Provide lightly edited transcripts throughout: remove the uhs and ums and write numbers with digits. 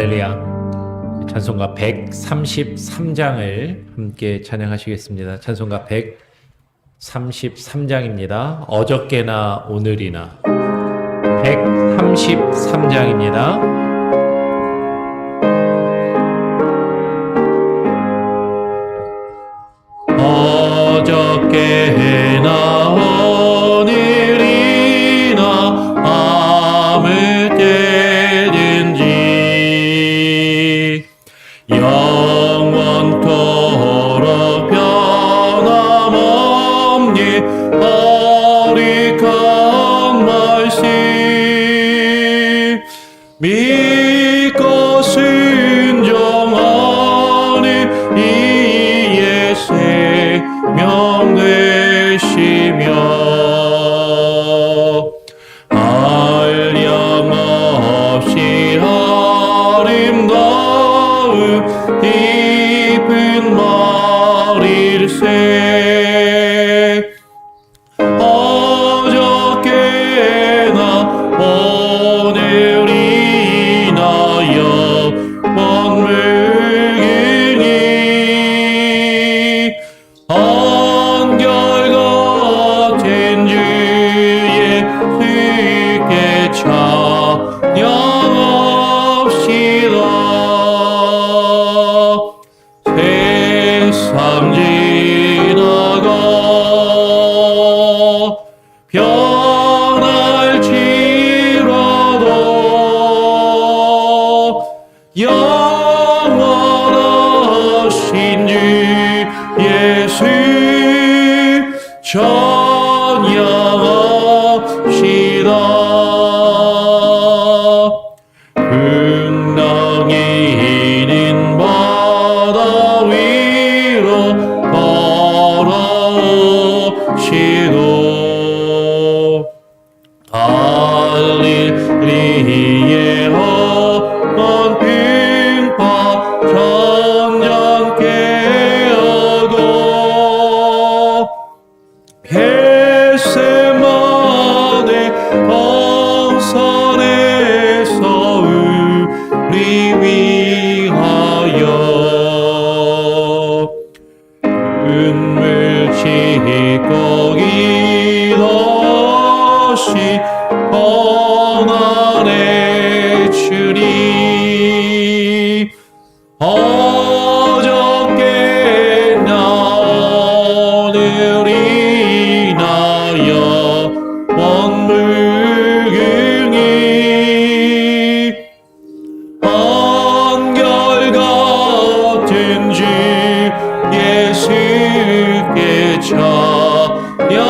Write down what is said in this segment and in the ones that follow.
할렐루야. 찬송가 133장을 함께 찬양하시겠습니다. 찬송가 133장입니다. 어저께나 오늘이나 133장입니다. 어저께나 오늘이나 아무 때든지 영원토록 변함없니 거룩한 말씀 믿고 순종하니 이에 생명 되시며 한량없이 아름다운 깊은 말일세 어저께나 오늘이나 영원물이니 한결같은 주 예수께 찬양합시다. 세상 지나가 변할지라도 영원하신 주 예수 찬양합시다. 풍랑이는 바다 위로 걸어오시도 갈릴리의 험한 풍파 천장케 하고 겟세마네 동산에서 우리 위하여 눈물 짓고 기도시 고난의 주님 어저께나 오늘이나 영원무궁히 한결같은 주 예수께 찬양합시다.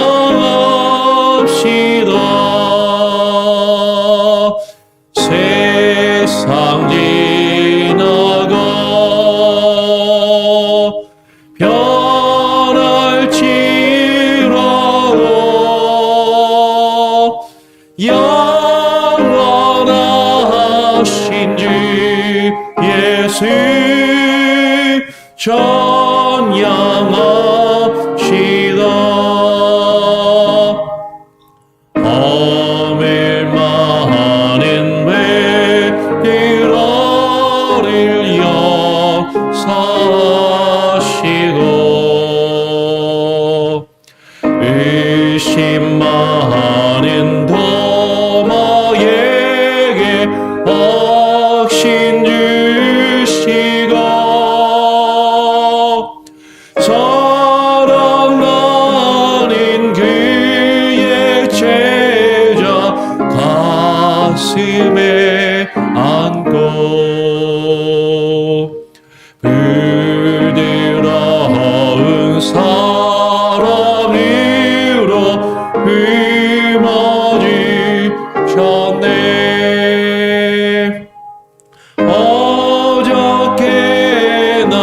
세상 지나가 변할지라도 영원하신 주 예수 찬양합시다. 오늘 많은 배들어를 역사하시고 의심 많은 도마에게 확신 주시고 사랑 많은 그의 제자 가슴에 안고 부드러운 사랑으로 품어주셨네. 어저께나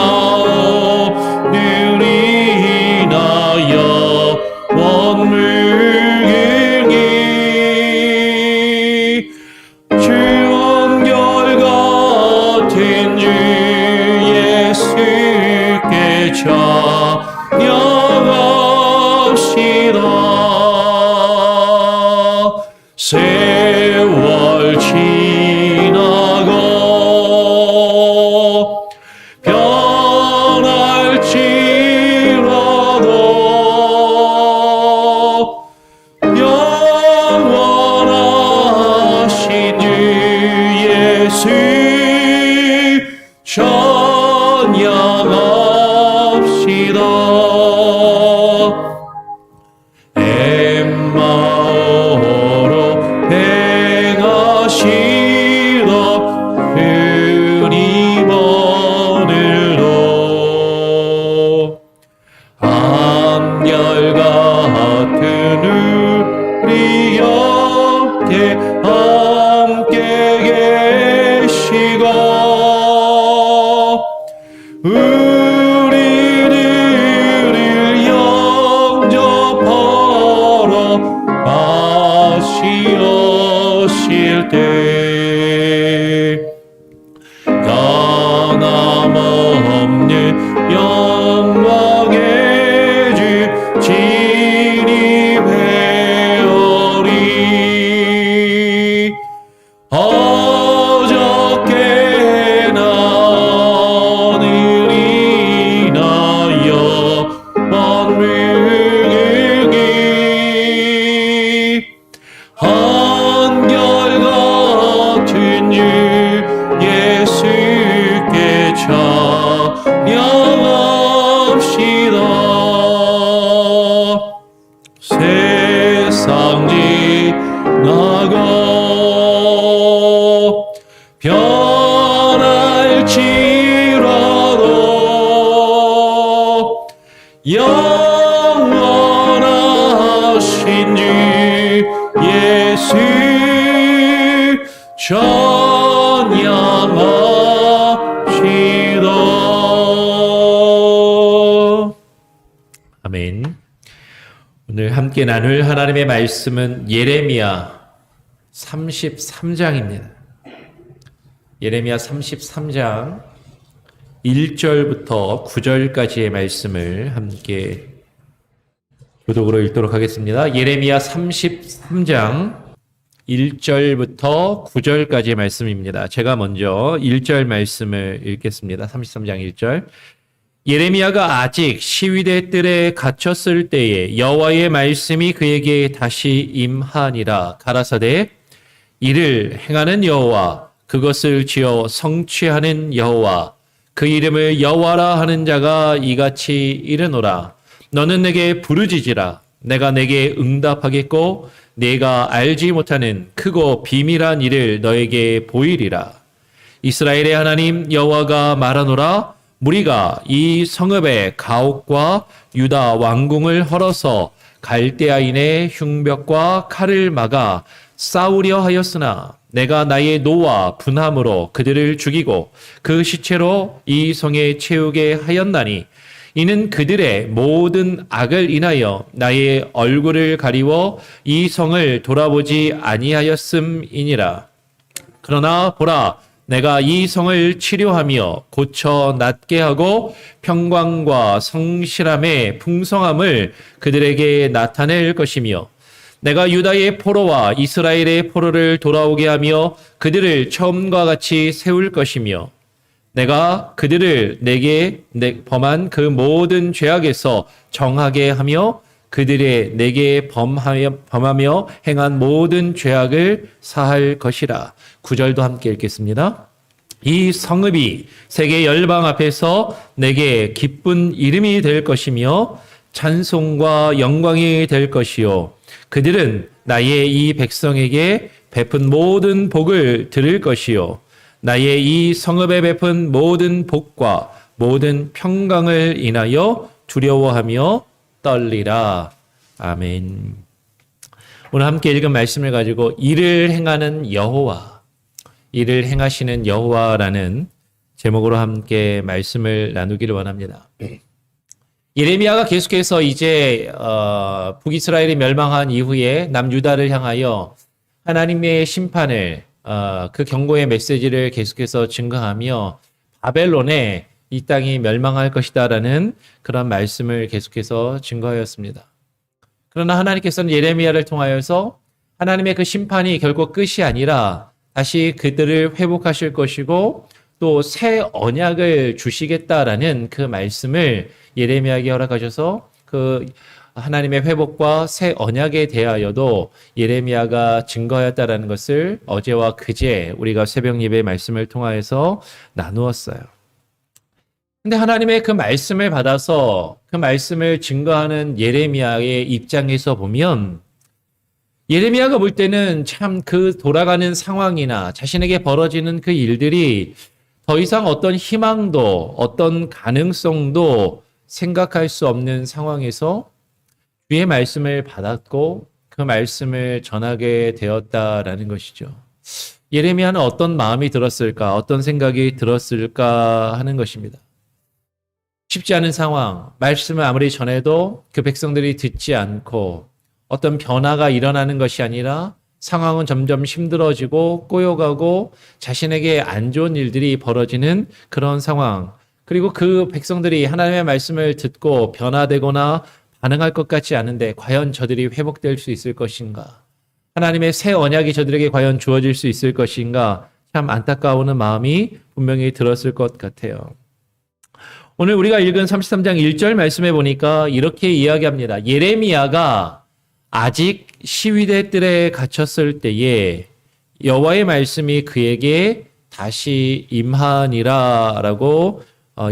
오늘이나 영원무궁히 주 한결같은 주 예수께 찬양합시다. 세월 지나고 변할지라도 영원하신 주 예수 찬양합시다. 엠마오로 행하시던 주님 오늘도 한결같은 우리 옆에 함께 계시고 우리들을 영접하러 가시오실 때 변함없는 영광의 주 진입해오리. 어저께나 오늘이 나여 만물기 한결같은 주 예수께 찬양합시다. 세상 지나고 변할지라도 영원하신 주 예수 찬양합시다. 아멘. 오늘 함께 나눌 하나님의 말씀은 예레미야 33장입니다. 예레미야 33장 1절부터 9절까지의 말씀을 함께 교독으로 읽도록 하겠습니다. 예레미야 33장 1절부터 9절까지의 말씀입니다. 제가 먼저 1절 말씀을 읽겠습니다. 33장 1절. 예레미야가 아직 시위대 뜰에 갇혔을 때에 여호와의 말씀이 그에게 다시 임하니라. 가라사대 이를 행하는 여호와 그것을 지어 성취하는 여호와 그 이름을 여호와라 하는 자가 이같이 이르노라. 너는 내게 부르짖으라. 내가 내게 응답하겠고 내가 알지 못하는 크고 비밀한 일을 너에게 보이리라. 이스라엘의 하나님 여호와가 말하노라. 무리가 이 성읍의 가옥과 유다 왕궁을 헐어서 갈대아인의 흉벽과 칼을 막아 싸우려 하였으나 내가 나의 노와 분함으로 그들을 죽이고 그 시체로 이 성에 채우게 하였나니 이는 그들의 모든 악을 인하여 나의 얼굴을 가리워 이 성을 돌아보지 아니하였음이니라. 그러나 보라, 내가 이 성을 치료하며 고쳐 낫게 하고 평강과 성실함의 풍성함을 그들에게 나타낼 것이며 내가 유다의 포로와 이스라엘의 포로를 돌아오게 하며 그들을 처음과 같이 세울 것이며 내가 그들을 내게 범한 그 모든 죄악에서 정하게 하며 그들의 내게 범하며 행한 모든 죄악을 사할 것이라. 9절도 함께 읽겠습니다. 이 성읍이 세계 열방 앞에서 내게 기쁜 이름이 될 것이며 찬송과 영광이 될 것이요 그들은 나의 이 백성에게 베푼 모든 복을 들을 것이요 나의 이 성읍에 베푼 모든 복과 모든 평강을 인하여 두려워하며 떨리라. 아멘. 오늘 함께 읽은 말씀을 가지고 일을 행하는 여호와, 일을 행하시는 여호와라는 제목으로 함께 말씀을 나누기를 원합니다. 예레미야가 계속해서 이제 북이스라엘이 멸망한 이후에 남유다를 향하여 하나님의 심판을 그 경고의 메시지를 계속해서 증거하며 바벨론에 이 땅이 멸망할 것이다라는 그런 말씀을 계속해서 증거하였습니다. 그러나 하나님께서는 예레미야를 통하여서 하나님의 그 심판이 결국 끝이 아니라 다시 그들을 회복하실 것이고 또 새 언약을 주시겠다라는 그 말씀을 예레미야에게 허락하셔서 그 하나님의 회복과 새 언약에 대하여도 예레미야가 증거하였다라는 것을 어제와 그제 우리가 새벽 예배 말씀을 통하여서 나누었어요. 근데 하나님의 그 말씀을 받아서 그 말씀을 증거하는 예레미야의 입장에서 보면 예레미야가 볼 때는 참 그 돌아가는 상황이나 자신에게 벌어지는 그 일들이 더 이상 어떤 희망도 어떤 가능성도 생각할 수 없는 상황에서 주의 말씀을 받았고 그 말씀을 전하게 되었다라는 것이죠. 예레미야는 어떤 마음이 들었을까, 어떤 생각이 들었을까 하는 것입니다. 쉽지 않은 상황, 말씀을 아무리 전해도 그 백성들이 듣지 않고 어떤 변화가 일어나는 것이 아니라 상황은 점점 힘들어지고 꼬여가고 자신에게 안 좋은 일들이 벌어지는 그런 상황. 그리고 그 백성들이 하나님의 말씀을 듣고 변화되거나 반응할 것 같지 않은데 과연 저들이 회복될 수 있을 것인가? 하나님의 새 언약이 저들에게 과연 주어질 수 있을 것인가? 참 안타까워하는 마음이 분명히 들었을 것 같아요. 오늘 우리가 읽은 33장 1절 말씀해 보니까 이렇게 이야기합니다. 예레미야가 아직 시위대 뜰에 갇혔을 때에 여호와의 말씀이 그에게 다시 임하니라라고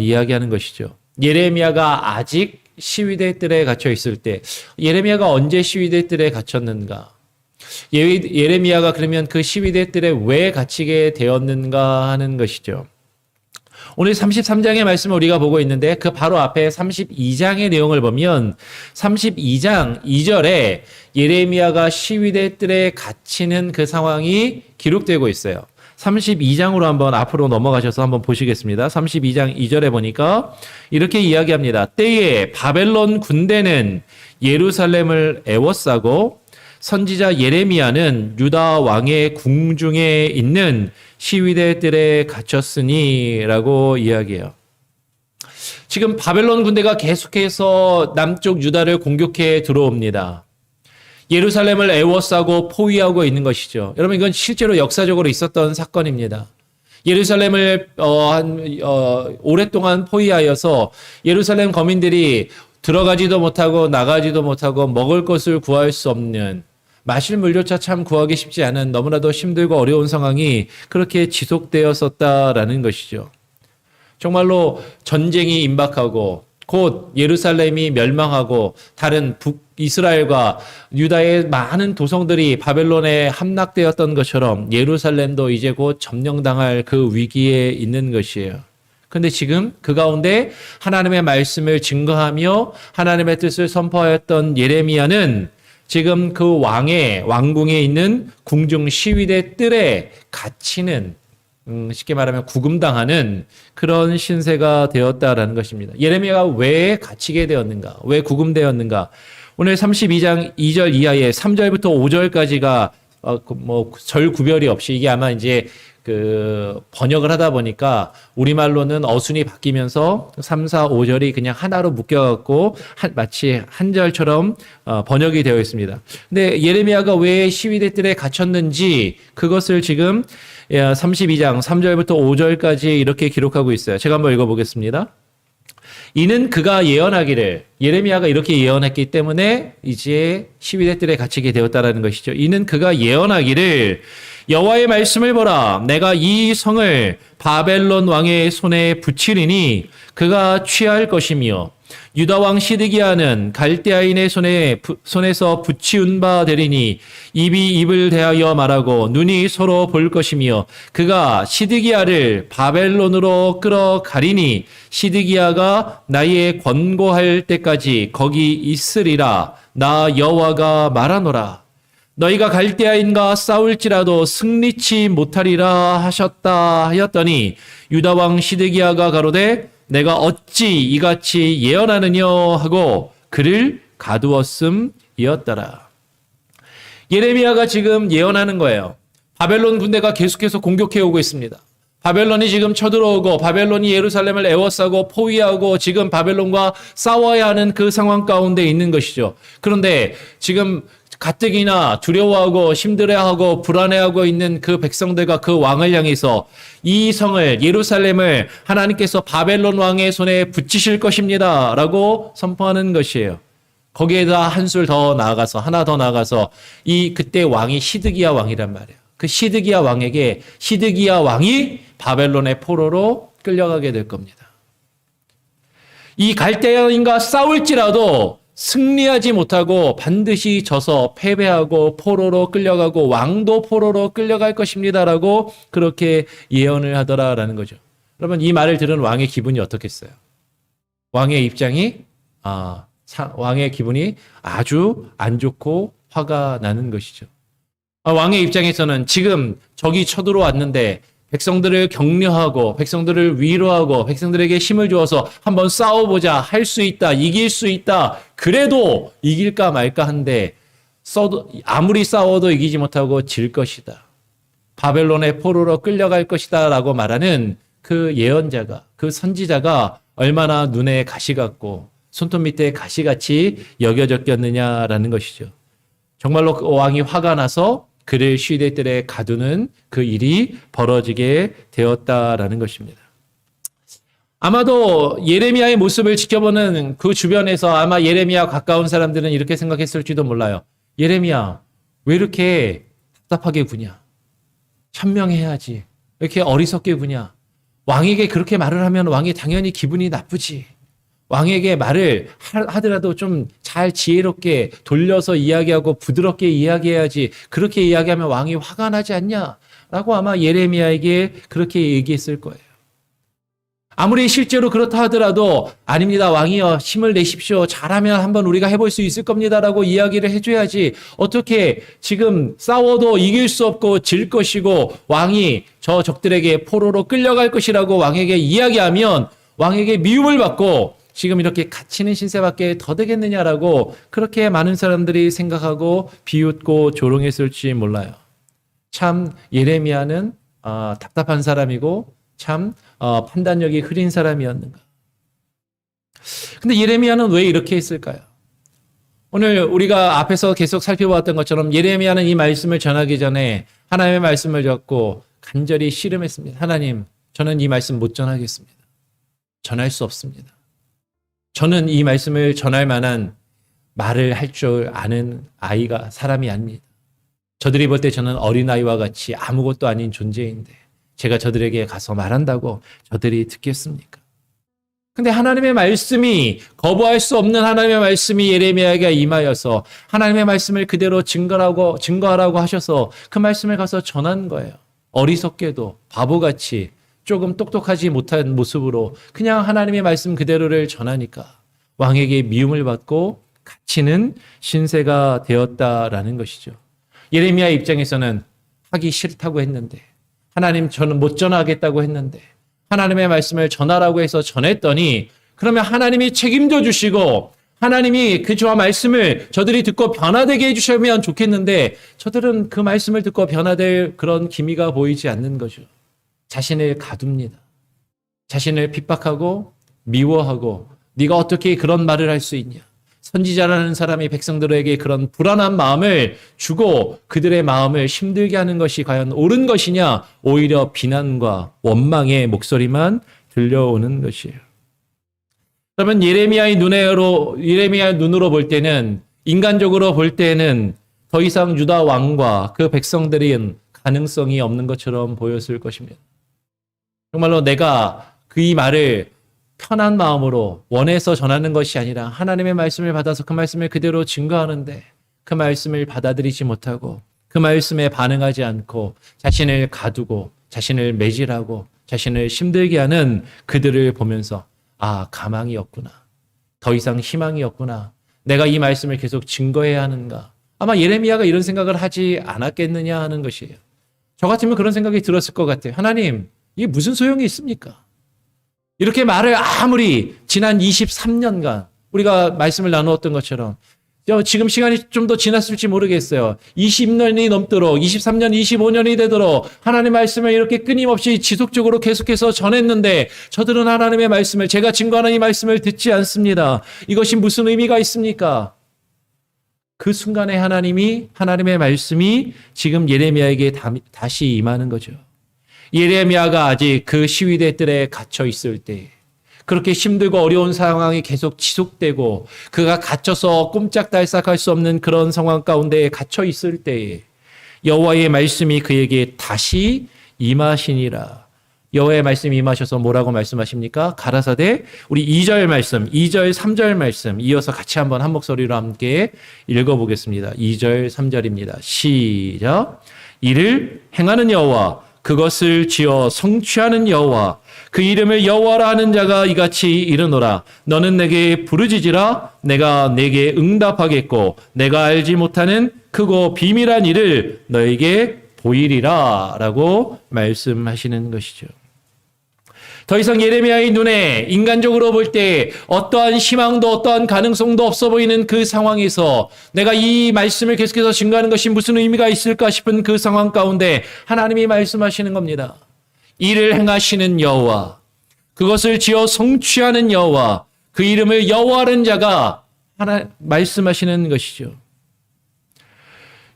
이야기하는 것이죠. 예레미야가 아직 시위대 뜰에 갇혀 있을 때, 예레미야가 언제 시위대 뜰에 갇혔는가? 예레미야가 그러면 그 시위대 뜰에 왜 갇히게 되었는가 하는 것이죠. 오늘 33장의 말씀을 우리가 보고 있는데 그 바로 앞에 32장의 내용을 보면 32장 2절에 예레미야가 시위대 뜰에 갇히는 그 상황이 기록되고 있어요. 32장으로 한번 앞으로 넘어가셔서 한번 보시겠습니다. 32장 2절에 보니까 이렇게 이야기합니다. 때에 바벨론 군대는 예루살렘을 애워싸고 선지자 예레미야는 유다 왕의 궁중에 있는 시위대 뜰에 갇혔으니라고 이야기해요. 지금 바벨론 군대가 계속해서 남쪽 유다를 공격해 들어옵니다. 예루살렘을 애워싸고 포위하고 있는 것이죠. 여러분 이건 실제로 역사적으로 있었던 사건입니다. 예루살렘을 오랫동안 포위하여서 예루살렘 거민들이 들어가지도 못하고 나가지도 못하고 먹을 것을 구할 수 없는, 마실 물조차 참 구하기 쉽지 않은 너무나도 힘들고 어려운 상황이 그렇게 지속되었었다라는 것이죠. 정말로 전쟁이 임박하고 곧 예루살렘이 멸망하고 다른 북이스라엘과 유다의 많은 도성들이 바벨론에 함락되었던 것처럼 예루살렘도 이제 곧 점령당할 그 위기에 있는 것이에요. 그런데 지금 그 가운데 하나님의 말씀을 증거하며 하나님의 뜻을 선포하였던 예레미야는 지금 그 왕궁에 있는 궁중 시위대 뜰에 갇히는, 쉽게 말하면 구금당하는 그런 신세가 되었다라는 것입니다. 예레미야가 왜 갇히게 되었는가? 왜 구금되었는가? 오늘 32장 2절 이하에 3절부터 5절까지가 절 구별이 없이 이게 아마 이제 번역을 하다 보니까 우리말로는 어순이 바뀌면서 3, 4, 5절이 그냥 하나로 묶여갖고 마치 한 절처럼 번역이 되어 있습니다. 근데 예레미야가 왜 시위대 뜰에 갇혔는지 그것을 지금 32장 3절부터 5절까지 이렇게 기록하고 있어요. 제가 한번 읽어보겠습니다. 이는 그가 예언하기를, 예레미야가 이렇게 예언했기 때문에 이제 시위대 뜰에 갇히게 되었다라는 것이죠. 이는 그가 예언하기를 여호와의 말씀을 보라, 내가 이 성을 바벨론 왕의 손에 붙이리니 그가 취할 것이며 유다 왕 시드기야는 갈대아인의 손에서 붙이운 바 되리니 입이 입을 대하여 말하고 눈이 서로 볼 것이며 그가 시드기야를 바벨론으로 끌어가리니 시드기야가 나의 권고할 때까지 거기 있으리라. 나 여호와가 말하노라. 너희가 갈대아인과 싸울지라도 승리치 못하리라 하셨다 하였더니 유다 왕 시드기야가 가로되 내가 어찌 이같이 예언하느냐 하고 그를 가두었음이었더라. 예레미야가 지금 예언하는 거예요. 바벨론 군대가 계속해서 공격해 오고 있습니다. 바벨론이 지금 쳐들어오고 바벨론이 예루살렘을 에워싸고 포위하고 지금 바벨론과 싸워야 하는 그 상황 가운데 있는 것이죠. 그런데 지금 가뜩이나 두려워하고 힘들어하고 불안해하고 있는 그 백성들과 그 왕을 향해서 이 성을 예루살렘을 하나님께서 바벨론 왕의 손에 붙이실 것입니다 라고 선포하는 것이에요. 거기에다 한술 더 나아가서 하나 더 나아가서 이 그때 왕이 시드기야 왕이란 말이에요. 그 시드기야 왕에게 시드기야 왕이 바벨론의 포로로 끌려가게 될 겁니다. 이 갈대아인과 싸울지라도 승리하지 못하고 반드시 져서 패배하고 포로로 끌려가고 왕도 포로로 끌려갈 것입니다라고 그렇게 예언을 하더라라는 거죠. 여러분 이 말을 들은 왕의 기분이 어떻겠어요? 왕의 입장이 왕의 기분이 아주 안 좋고 화가 나는 것이죠. 왕의 입장에서는 지금 적이 쳐들어왔는데 백성들을 격려하고 백성들을 위로하고 백성들에게 힘을 주어서 한번 싸워보자, 할 수 있다, 이길 수 있다. 그래도 이길까 말까 한데 아무리 싸워도 이기지 못하고 질 것이다. 바벨론의 포로로 끌려갈 것이다 라고 말하는 그 예언자가, 그 선지자가 얼마나 눈에 가시 같고 손톱 밑에 가시같이 여겨졌겠느냐라는 것이죠. 정말로 왕이 화가 나서 그를 시대들에 가두는 그 일이 벌어지게 되었다라는 것입니다. 아마도 예레미야의 모습을 지켜보는 그 주변에서 아마 예레미야 가까운 사람들은 이렇게 생각했을지도 몰라요. 예레미야, 왜 이렇게 답답하게 구냐? 현명해야지. 왜 이렇게 어리석게 구냐? 왕에게 그렇게 말을 하면 왕이 당연히 기분이 나쁘지. 왕에게 말을 하더라도 좀 잘 지혜롭게 돌려서 이야기하고 부드럽게 이야기해야지. 그렇게 이야기하면 왕이 화가 나지 않냐? 라고 아마 예레미야에게 그렇게 얘기했을 거예요. 아무리 실제로 그렇다 하더라도 아닙니다. 왕이여 힘을 내십시오. 잘하면 한번 우리가 해볼 수 있을 겁니다라고 이야기를 해줘야지. 어떻게 지금 싸워도 이길 수 없고 질 것이고 왕이 저 적들에게 포로로 끌려갈 것이라고 왕에게 이야기하면 왕에게 미움을 받고 지금 이렇게 갇히는 신세밖에 더 되겠느냐라고 그렇게 많은 사람들이 생각하고 비웃고 조롱했을지 몰라요. 참 예레미야는 답답한 사람이고 참 판단력이 흐린 사람이었는가. 근데 예레미야는 왜 이렇게 했을까요? 오늘 우리가 앞에서 계속 살펴보았던 것처럼 예레미야는 이 말씀을 전하기 전에 하나님의 말씀을 듣고 간절히 씨름했습니다. 하나님, 저는 이 말씀 못 전하겠습니다. 전할 수 없습니다. 저는 이 말씀을 전할 만한 말을 할 줄 아는 사람이 아닙니다. 저들이 볼 때 저는 어린아이와 같이 아무것도 아닌 존재인데 제가 저들에게 가서 말한다고 저들이 듣겠습니까? 근데 하나님의 말씀이 거부할 수 없는 하나님의 말씀이 예레미야에게 임하여서 하나님의 말씀을 그대로 증거하라고 하셔서 그 말씀을 가서 전한 거예요. 어리석게도 바보같이 조금 똑똑하지 못한 모습으로 그냥 하나님의 말씀 그대로를 전하니까 왕에게 미움을 받고 갇히는 신세가 되었다라는 것이죠. 예레미야 입장에서는 하기 싫다고 했는데 하나님 저는 못 전하겠다고 했는데 하나님의 말씀을 전하라고 해서 전했더니 그러면 하나님이 책임져 주시고 하나님이 그 저와 말씀을 저들이 듣고 변화되게 해주시면 좋겠는데 저들은 그 말씀을 듣고 변화될 그런 기미가 보이지 않는 거죠. 자신을 가둡니다. 자신을 핍박하고 미워하고 네가 어떻게 그런 말을 할 수 있냐. 선지자라는 사람이 백성들에게 그런 불안한 마음을 주고 그들의 마음을 힘들게 하는 것이 과연 옳은 것이냐. 오히려 비난과 원망의 목소리만 들려오는 것이에요. 그러면 예레미야의 눈으로 볼 때는 인간적으로 볼 때는 더 이상 유다 왕과 그 백성들은 가능성이 없는 것처럼 보였을 것입니다. 정말로 내가 이 말을 편한 마음으로 원해서 전하는 것이 아니라 하나님의 말씀을 받아서 그 말씀을 그대로 증거하는데 그 말씀을 받아들이지 못하고 그 말씀에 반응하지 않고 자신을 가두고 자신을 매질하고 자신을 힘들게 하는 그들을 보면서 가망이 없구나. 더 이상 희망이 없구나. 내가 이 말씀을 계속 증거해야 하는가. 아마 예레미야가 이런 생각을 하지 않았겠느냐 하는 것이에요. 저 같으면 그런 생각이 들었을 것 같아요. 하나님, 이게 무슨 소용이 있습니까? 이렇게 말을 아무리 지난 23년간 우리가 말씀을 나누었던 것처럼 지금 시간이 좀 더 지났을지 모르겠어요. 20년이 넘도록 23년, 25년이 되도록 하나님의 말씀을 이렇게 끊임없이 지속적으로 계속해서 전했는데 저들은 하나님의 말씀을, 제가 증거하는 이 말씀을 듣지 않습니다. 이것이 무슨 의미가 있습니까? 그 순간에 하나님의 말씀이 지금 예레미야에게 다시 임하는 거죠. 예레미야가 아직 그 시위대 뜰에 갇혀 있을 때, 그렇게 힘들고 어려운 상황이 계속 지속되고 그가 갇혀서 꼼짝달싹할 수 없는 그런 상황 가운데 갇혀 있을 때에 여호와의 말씀이 그에게 다시 임하시니라. 여호와의 말씀이 임하셔서 뭐라고 말씀하십니까? 가라사대, 우리 2절 말씀, 2절, 3절 말씀 이어서 같이 한번 한 목소리로 함께 읽어보겠습니다. 2절, 3절입니다. 시작. 이를 행하는 여호와, 그것을 지어 성취하는 여호와, 그 이름을 여호와라 하는 자가 이같이 이르노라. 너는 내게 부르짖으라. 내가 내게 응답하겠고 내가 알지 못하는 크고 비밀한 일을 너에게 보이리라 라고 말씀하시는 것이죠. 더 이상 예레미야의 눈에 인간적으로 볼 때 어떠한 희망도 어떠한 가능성도 없어 보이는 그 상황에서 내가 이 말씀을 계속해서 증거하는 것이 무슨 의미가 있을까 싶은 그 상황 가운데 하나님이 말씀하시는 겁니다. 이를 행하시는 여호와, 그것을 지어 성취하는 여호와, 그 이름을 여호와라는 자가 말씀하시는 것이죠.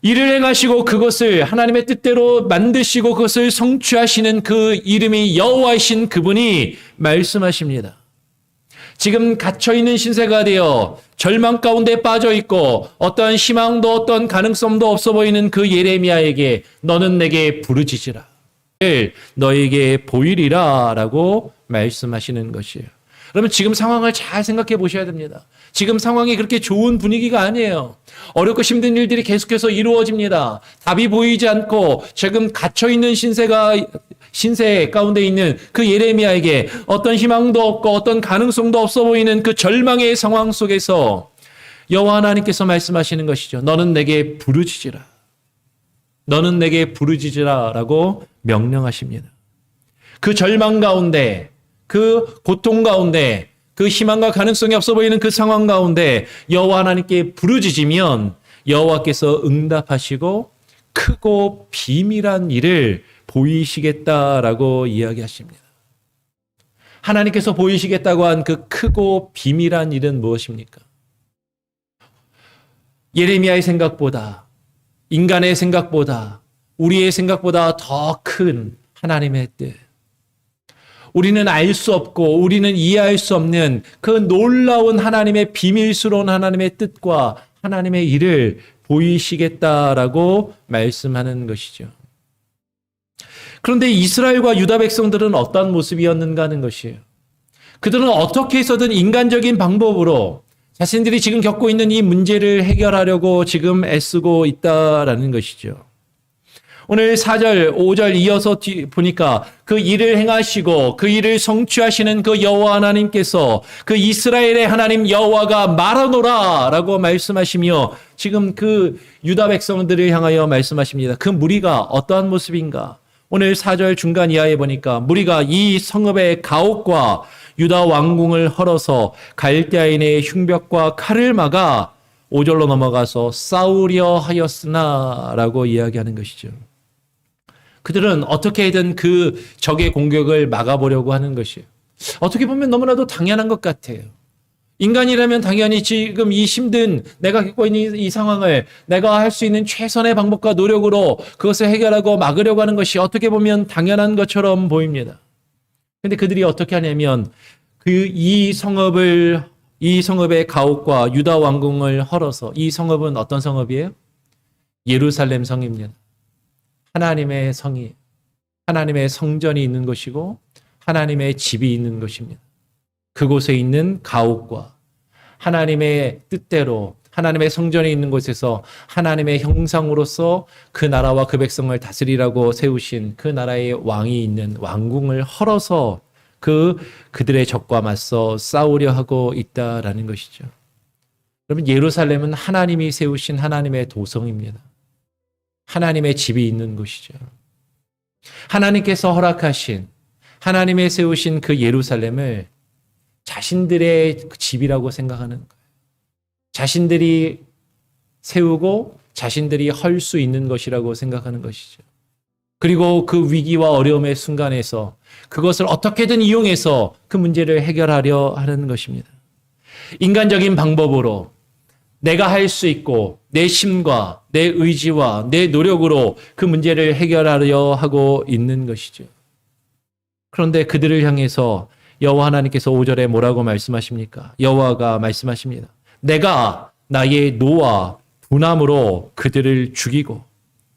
이를 행하시고 그것을 하나님의 뜻대로 만드시고 그것을 성취하시는 그 이름이 여호와이신 그분이 말씀하십니다. 지금 갇혀있는 신세가 되어 절망 가운데 빠져있고 어떠한 희망도 어떠한 가능성도 없어 보이는 그 예레미야에게 너는 내게 부르짖으라. 너에게 보이리라 라고 말씀하시는 것이에요. 여러분, 지금 상황을 잘 생각해 보셔야 됩니다. 지금 상황이 그렇게 좋은 분위기가 아니에요. 어렵고 힘든 일들이 계속해서 이루어집니다. 답이 보이지 않고 지금 갇혀있는 신세 가운데 있는 그 예레미야에게 어떤 희망도 없고 어떤 가능성도 없어 보이는 그 절망의 상황 속에서 여호와 하나님께서 말씀하시는 것이죠. 너는 내게 부르짖으라. 너는 내게 부르짖으라 라고 명령하십니다. 그 절망 가운데, 그 고통 가운데, 그 희망과 가능성이 없어 보이는 그 상황 가운데 여호와 하나님께 부르짖으면 여호와께서 응답하시고 크고 비밀한 일을 보이시겠다라고 이야기하십니다. 하나님께서 보이시겠다고 한 그 크고 비밀한 일은 무엇입니까? 예레미야의 생각보다, 인간의 생각보다, 우리의 생각보다 더 큰 하나님의 뜻. 우리는 알 수 없고 우리는 이해할 수 없는 그 놀라운 하나님의 비밀스러운 하나님의 뜻과 하나님의 일을 보이시겠다라고 말씀하는 것이죠. 그런데 이스라엘과 유다 백성들은 어떤 모습이었는가 하는 것이에요. 그들은 어떻게 해서든 인간적인 방법으로 자신들이 지금 겪고 있는 이 문제를 해결하려고 지금 애쓰고 있다라는 것이죠. 오늘 4절, 5절 이어서 보니까 그 일을 행하시고 그 일을 성취하시는 그 여호와 하나님께서 그 이스라엘의 하나님 여호와가 말하노라 라고 말씀하시며 지금 그 유다 백성들을 향하여 말씀하십니다. 그 무리가 어떠한 모습인가? 오늘 4절 중간 이하에 보니까 무리가 이 성읍의 가옥과 유다 왕궁을 헐어서 갈대아인의 흉벽과 칼을 막아 5절로 넘어가서 싸우려 하였으나 라고 이야기하는 것이죠. 그들은 어떻게든 그 적의 공격을 막아보려고 하는 것이에요. 어떻게 보면 너무나도 당연한 것 같아요. 인간이라면 당연히 지금 이 힘든 내가 겪고 있는 이 상황을 내가 할 수 있는 최선의 방법과 노력으로 그것을 해결하고 막으려고 하는 것이 어떻게 보면 당연한 것처럼 보입니다. 근데 그들이 어떻게 하냐면 이 성읍의 가옥과 유다 왕궁을 헐어서, 이 성읍은 어떤 성읍이에요? 예루살렘 성입니다. 하나님의 성이, 하나님의 성전이 있는 곳이고 하나님의 집이 있는 곳입니다. 그곳에 있는 가옥과 하나님의 뜻대로 하나님의 성전이 있는 곳에서 하나님의 형상으로서 그 나라와 그 백성을 다스리라고 세우신 그 나라의 왕이 있는 왕궁을 헐어서 그들의 적과 맞서 싸우려 하고 있다라는 것이죠. 여러분, 예루살렘은 하나님이 세우신 하나님의 도성입니다. 하나님의 집이 있는 곳이죠. 하나님께서 허락하신, 하나님의 세우신 그 예루살렘을 자신들의 집이라고 생각하는 거예요. 자신들이 세우고 자신들이 할 수 있는 것이라고 생각하는 것이죠. 그리고 그 위기와 어려움의 순간에서 그것을 어떻게든 이용해서 그 문제를 해결하려 하는 것입니다. 인간적인 방법으로 내가 할 수 있고 내 힘과 내 의지와 내 노력으로 그 문제를 해결하려 하고 있는 것이죠. 그런데 그들을 향해서 여호와 하나님께서 5절에 뭐라고 말씀하십니까? 여호와가 말씀하십니다. 내가 나의 노와 분함으로 그들을 죽이고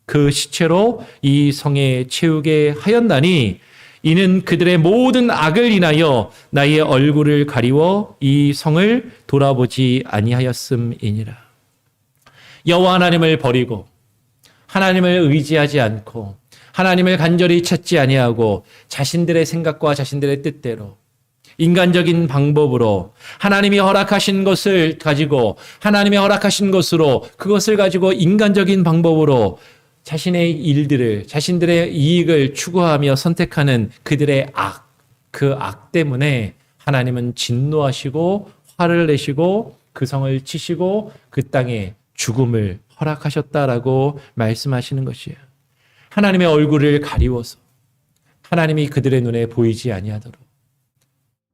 그 시체로 이 성에 채우게 하였나니 이는 그들의 모든 악을 인하여 나의 얼굴을 가리워 이 성을 돌아보지 아니하였음이니라. 여호와 하나님을 버리고 하나님을 의지하지 않고 하나님을 간절히 찾지 아니하고 자신들의 생각과 자신들의 뜻대로 인간적인 방법으로 하나님이 허락하신 것을 가지고 하나님이 허락하신 것으로 그것을 가지고 인간적인 방법으로 자신의 일들을 자신들의 이익을 추구하며 선택하는 그들의 그 악 때문에 하나님은 진노하시고 화를 내시고 그 성을 치시고 그 땅에 죽음을 허락하셨다라고 말씀하시는 것이에요. 하나님의 얼굴을 가리워서 하나님이 그들의 눈에 보이지 아니하도록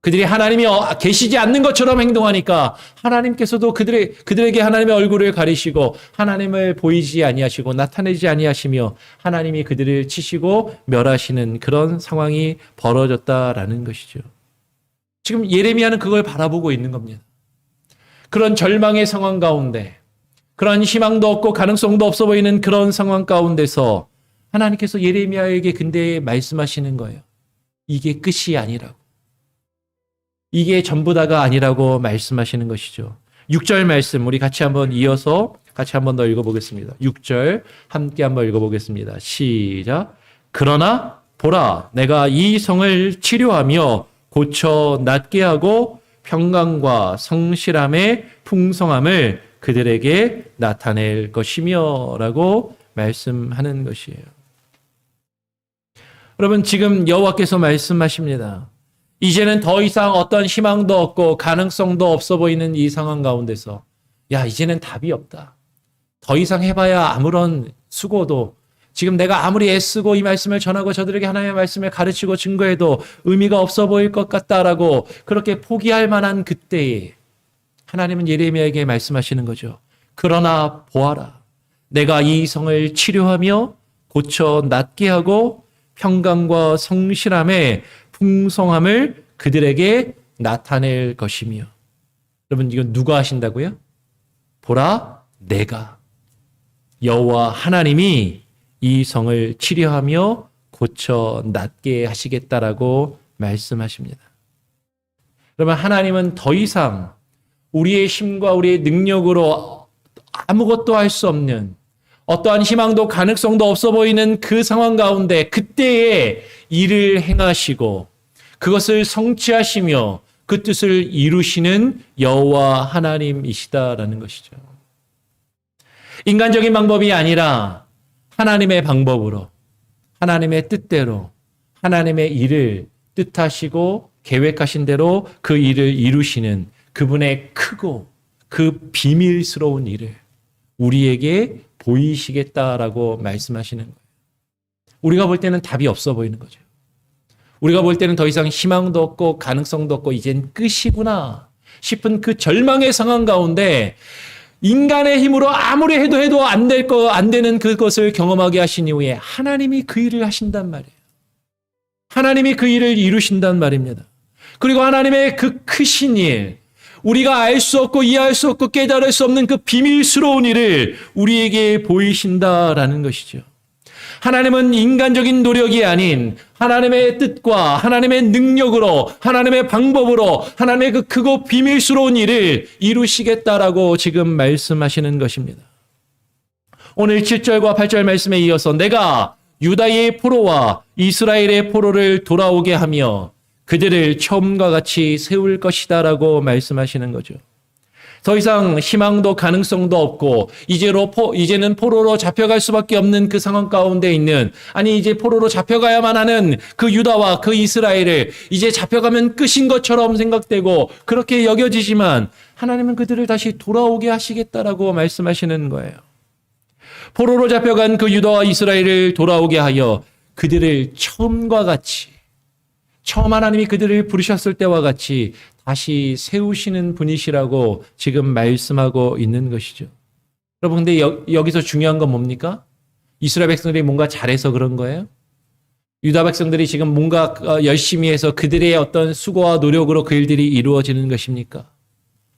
그들이 하나님이 계시지 않는 것처럼 행동하니까 하나님께서도 그들에게 하나님의 얼굴을 가리시고 하나님을 보이지 아니하시고 나타내지 아니하시며 하나님이 그들을 치시고 멸하시는 그런 상황이 벌어졌다라는 것이죠. 지금 예레미야는 그걸 바라보고 있는 겁니다. 그런 절망의 상황 가운데 그런 희망도 없고 가능성도 없어 보이는 그런 상황 가운데서 하나님께서 예레미야에게 근데 말씀하시는 거예요. 이게 끝이 아니라고. 이게 전부 다가 아니라고 말씀하시는 것이죠. 6절 말씀 우리 같이 한번 이어서 같이 한번 더 읽어보겠습니다. 6절 함께 한번 읽어보겠습니다. 시작. 그러나 보라 내가 이 성을 치료하며 고쳐 낫게 하고 평강과 성실함의 풍성함을 그들에게 나타낼 것이며 라고 말씀하는 것이에요. 여러분 지금 여호와께서 말씀하십니다. 이제는 더 이상 어떤 희망도 없고 가능성도 없어 보이는 이 상황 가운데서 이제는 답이 없다. 더 이상 해봐야 아무런 수고도 지금 내가 아무리 애쓰고 이 말씀을 전하고 저들에게 하나님의 말씀을 가르치고 증거해도 의미가 없어 보일 것 같다라고 그렇게 포기할 만한 그때에 하나님은 예레미야에게 말씀하시는 거죠. 그러나 보아라. 내가 이 성을 치료하며 고쳐 낫게 하고 평강과 성실함의 풍성함을 그들에게 나타낼 것이며. 여러분 이건 누가 하신다고요? 보라 내가 여호와 하나님이 이 성을 치료하며 고쳐 낫게 하시겠다라고 말씀하십니다. 여러분 하나님은 더 이상 우리의 힘과 우리의 능력으로 아무것도 할 수 없는 어떠한 희망도 가능성도 없어 보이는 그 상황 가운데 그때에 일을 행하시고 그것을 성취하시며 그 뜻을 이루시는 여호와 하나님이시다라는 것이죠. 인간적인 방법이 아니라 하나님의 방법으로 하나님의 뜻대로 하나님의 일을 뜻하시고 계획하신 대로 그 일을 이루시는 그분의 크고 그 비밀스러운 일을 우리에게 보이시겠다라고 말씀하시는 거예요. 우리가 볼 때는 답이 없어 보이는 거죠. 우리가 볼 때는 더 이상 희망도 없고 가능성도 없고 이젠 끝이구나 싶은 그 절망의 상황 가운데 인간의 힘으로 아무리 해도 안 되는 그것을 경험하게 하신 이후에 하나님이 그 일을 하신단 말이에요. 하나님이 그 일을 이루신단 말입니다. 그리고 하나님의 그 크신 일, 우리가 알 수 없고 이해할 수 없고 깨달을 수 없는 그 비밀스러운 일을 우리에게 보이신다라는 것이죠. 하나님은 인간적인 노력이 아닌 하나님의 뜻과 하나님의 능력으로 하나님의 방법으로 하나님의 그 크고 비밀스러운 일을 이루시겠다라고 지금 말씀하시는 것입니다. 오늘 7절과 8절 말씀에 이어서 내가 유다의 포로와 이스라엘의 포로를 돌아오게 하며 그들을 처음과 같이 세울 것이다라고 말씀하시는 거죠. 더 이상 희망도 가능성도 없고 이제는 포로로 잡혀갈 수밖에 없는 그 상황 가운데 있는, 아니 이제 포로로 잡혀가야만 하는 그 유다와 그 이스라엘을 이제 잡혀가면 끝인 것처럼 생각되고 그렇게 여겨지지만 하나님은 그들을 다시 돌아오게 하시겠다라고 말씀하시는 거예요. 포로로 잡혀간 그 유다와 이스라엘을 돌아오게 하여 그들을 처음과 같이, 처음 하나님이 그들을 부르셨을 때와 같이 다시 세우시는 분이시라고 지금 말씀하고 있는 것이죠. 여러분, 근데 여기서 중요한 건 뭡니까? 이스라엘 백성들이 뭔가 잘해서 그런 거예요? 유다 백성들이 지금 뭔가 열심히 해서 그들의 어떤 수고와 노력으로 그 일들이 이루어지는 것입니까?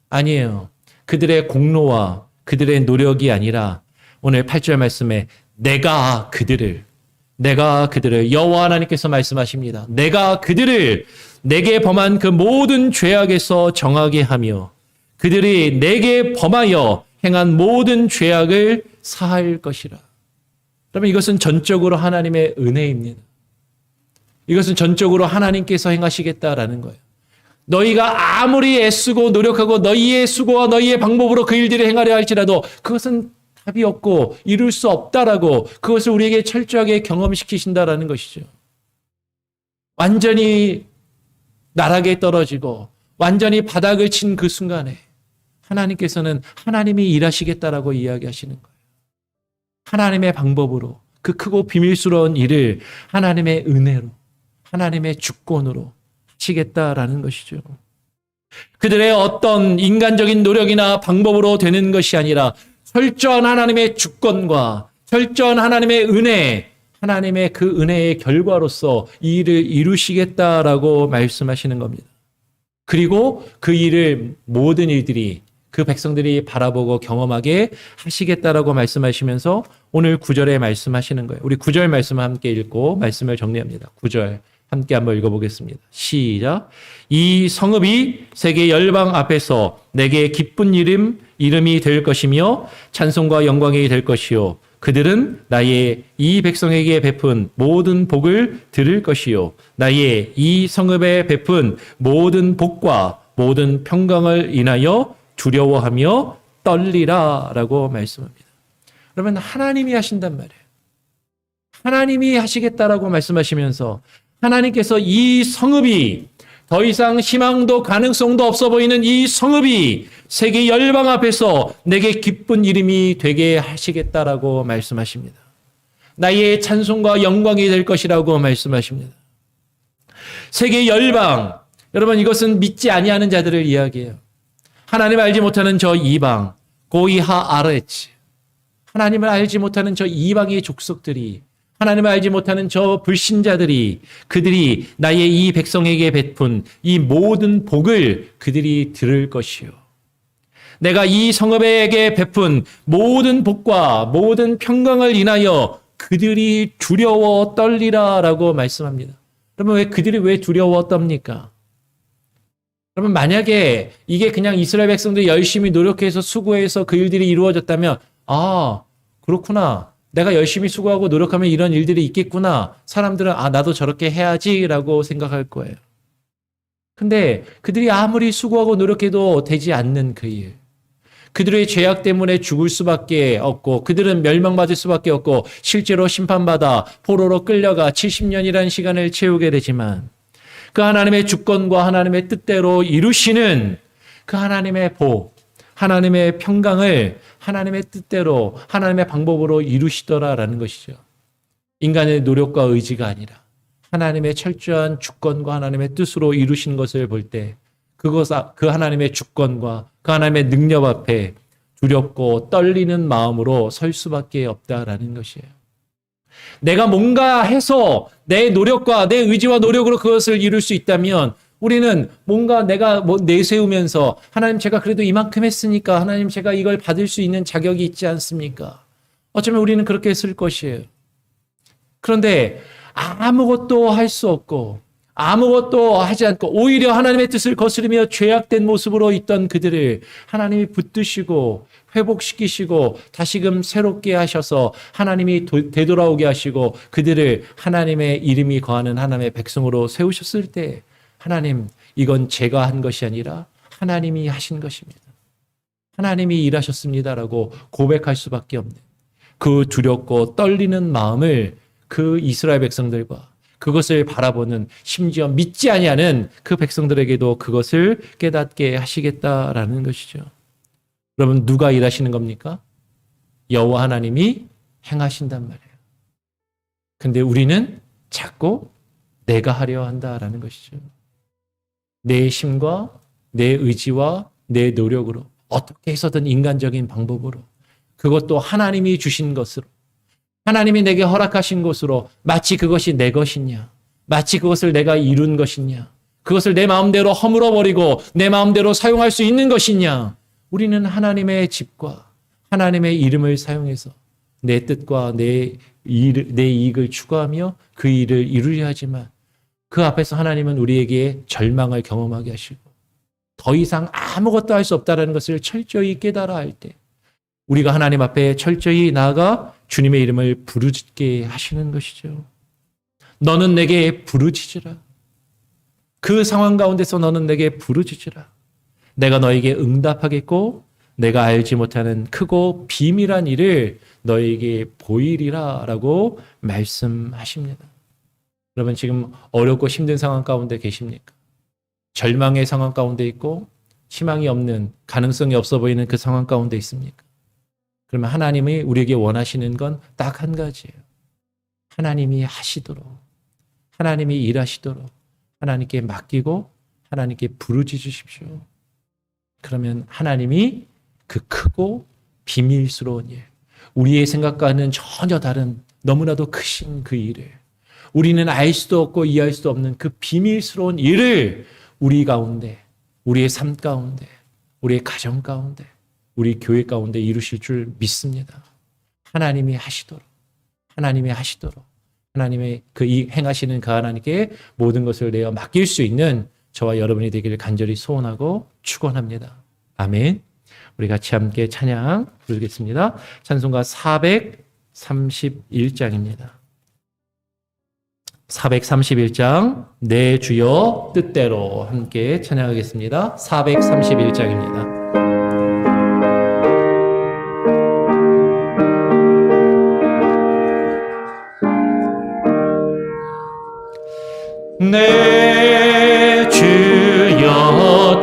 아니에요. 그들의 공로와 그들의 노력이 아니라 오늘 8절 말씀에 내가 그들을 여호와 하나님께서 말씀하십니다. 내가 그들을 내게 범한 그 모든 죄악에서 정하게 하며 그들이 내게 범하여 행한 모든 죄악을 사할 것이라. 그러면 이것은 전적으로 하나님의 은혜입니다. 이것은 전적으로 하나님께서 행하시겠다라는 거예요. 너희가 아무리 애쓰고 노력하고 너희의 수고와 너희의 방법으로 그 일들을 행하려 할지라도 그것은 답이 없고 이룰 수 없다라고 그것을 우리에게 철저하게 경험시키신다라는 것이죠. 완전히 나락에 떨어지고 완전히 바닥을 친 그 순간에 하나님께서는 하나님이 일하시겠다라고 이야기하시는 거예요. 하나님의 방법으로 그 크고 비밀스러운 일을 하나님의 은혜로, 하나님의 주권으로 하시겠다라는 것이죠. 그들의 어떤 인간적인 노력이나 방법으로 되는 것이 아니라 철저한 하나님의 주권과 철저한 하나님의 은혜, 하나님의 그 은혜의 결과로서 이 일을 이루시겠다라고 말씀하시는 겁니다. 그리고 그 일을 모든 일들이 그 백성들이 바라보고 경험하게 하시겠다라고 말씀하시면서 오늘 9절에 말씀하시는 거예요. 우리 9절 말씀을 함께 읽고 말씀을 정리합니다. 9절 함께 한번 읽어보겠습니다. 시작. 이 성읍이 세계 열방 앞에서 내게 기쁜 이름이 될 것이며 찬송과 영광이 될 것이요. 그들은 나의 이 백성에게 베푼 모든 복을 들을 것이요. 나의 이 성읍에 베푼 모든 복과 모든 평강을 인하여 두려워하며 떨리라 라고 말씀합니다. 그러면 하나님이 하신단 말이에요. 하나님이 하시겠다라고 말씀하시면서 하나님께서 이 성읍이 더 이상 희망도 가능성도 없어 보이는 이 성읍이 세계 열방 앞에서 내게 기쁜 이름이 되게 하시겠다라고 말씀하십니다. 나의 찬송과 영광이 될 것이라고 말씀하십니다. 세계 열방, 여러분 이것은 믿지 아니하는 자들을 이야기해요. 하나님을 알지 못하는 저 이방, 고이하 아레츠, 하나님을 알지 못하는 저 이방의 족속들이, 하나님을 알지 못하는 저 불신자들이, 그들이 나의 이 백성에게 베푼 이 모든 복을 그들이 들을 것이요. 내가 이 성읍에게 베푼 모든 복과 모든 평강을 인하여 그들이 두려워 떨리라라고 말씀합니다. 그러면 그들이 왜 두려워 떱니까? 그러면 만약에 이게 그냥 이스라엘 백성들이 열심히 노력해서 수고해서 그 일들이 이루어졌다면, 아, 그렇구나. 내가 열심히 수고하고 노력하면 이런 일들이 있겠구나. 사람들은 나도 저렇게 해야지라고 생각할 거예요. 근데 그들이 아무리 수고하고 노력해도 되지 않는 그 일. 그들의 죄악 때문에 죽을 수밖에 없고 그들은 멸망받을 수밖에 없고 실제로 심판받아 포로로 끌려가 70년이라는 시간을 채우게 되지만 그 하나님의 주권과 하나님의 뜻대로 이루시는 그 하나님의 복, 하나님의 평강을 하나님의 뜻대로 하나님의 방법으로 이루시더라라는 것이죠. 인간의 노력과 의지가 아니라 하나님의 철저한 주권과 하나님의 뜻으로 이루시는 것을 볼 때 그 하나님의 주권과 그 하나님의 능력 앞에 두렵고 떨리는 마음으로 설 수밖에 없다라는 것이에요. 내가 뭔가 해서 내 노력과 내 의지와 노력으로 그것을 이룰 수 있다면 우리는 뭔가 내가 내세우면서 하나님 제가 그래도 이만큼 했으니까 하나님 제가 이걸 받을 수 있는 자격이 있지 않습니까? 어쩌면 우리는 그렇게 했을 것이에요. 그런데 아무것도 할 수 없고 아무것도 하지 않고 오히려 하나님의 뜻을 거스르며 죄악된 모습으로 있던 그들을 하나님이 붙드시고 회복시키시고 다시금 새롭게 하셔서 하나님이 되돌아오게 하시고 그들을 하나님의 이름이 거하는 하나님의 백성으로 세우셨을 때 하나님, 이건 제가 한 것이 아니라 하나님이 하신 것입니다. 하나님이 일하셨습니다라고 고백할 수밖에 없는 그 두렵고 떨리는 마음을 그 이스라엘 백성들과 그것을 바라보는 심지어 믿지 아니하는 그 백성들에게도 그것을 깨닫게 하시겠다라는 것이죠. 여러분, 누가 일하시는 겁니까? 여호와 하나님이 행하신단 말이에요. 근데 우리는 자꾸 내가 하려 한다라는 것이죠. 내 힘과 내 의지와 내 노력으로 어떻게 해서든 인간적인 방법으로 그것도 하나님이 주신 것으로 하나님이 내게 허락하신 것으로 마치 그것이 내 것이냐 마치 그것을 내가 이룬 것이냐 그것을 내 마음대로 허물어버리고 내 마음대로 사용할 수 있는 것이냐 우리는 하나님의 집과 하나님의 이름을 사용해서 내 뜻과 내 이익을 추구하며 그 일을 이루려 하지만 그 앞에서 하나님은 우리에게 절망을 경험하게 하시고 더 이상 아무것도 할 수 없다는 것을 철저히 깨달아 할 때 우리가 하나님 앞에 철저히 나아가 주님의 이름을 부르짖게 하시는 것이죠. 너는 내게 부르짖으라. 그 상황 가운데서 너는 내게 부르짖으라. 내가 너에게 응답하겠고 내가 알지 못하는 크고 비밀한 일을 너에게 보이리라 라고 말씀하십니다. 여러분 지금 어렵고 힘든 상황 가운데 계십니까? 절망의 상황 가운데 있고 희망이 없는 가능성이 없어 보이는 그 상황 가운데 있습니까? 그러면 하나님이 우리에게 원하시는 건 딱 한 가지예요. 하나님이 하시도록 하나님이 일하시도록 하나님께 맡기고 하나님께 부르짖으십시오. 그러면 하나님이 그 크고 비밀스러운 일 우리의 생각과는 전혀 다른 너무나도 크신 그 일을 우리는 알 수도 없고 이해할 수도 없는 그 비밀스러운 일을 우리 가운데 우리의 삶 가운데 우리의 가정 가운데 우리 교회 가운데 이루실 줄 믿습니다. 하나님이 하시도록 하나님의 그 행하시는 그 하나님께 모든 것을 내어 맡길 수 있는 저와 여러분이 되기를 간절히 소원하고 축원합니다. 아멘. 우리 같이 함께 찬양 부르겠습니다. 찬송가 431장입니다. 431장 내 주여 뜻대로 함께 찬양하겠습니다. 431장입니다. 내 주여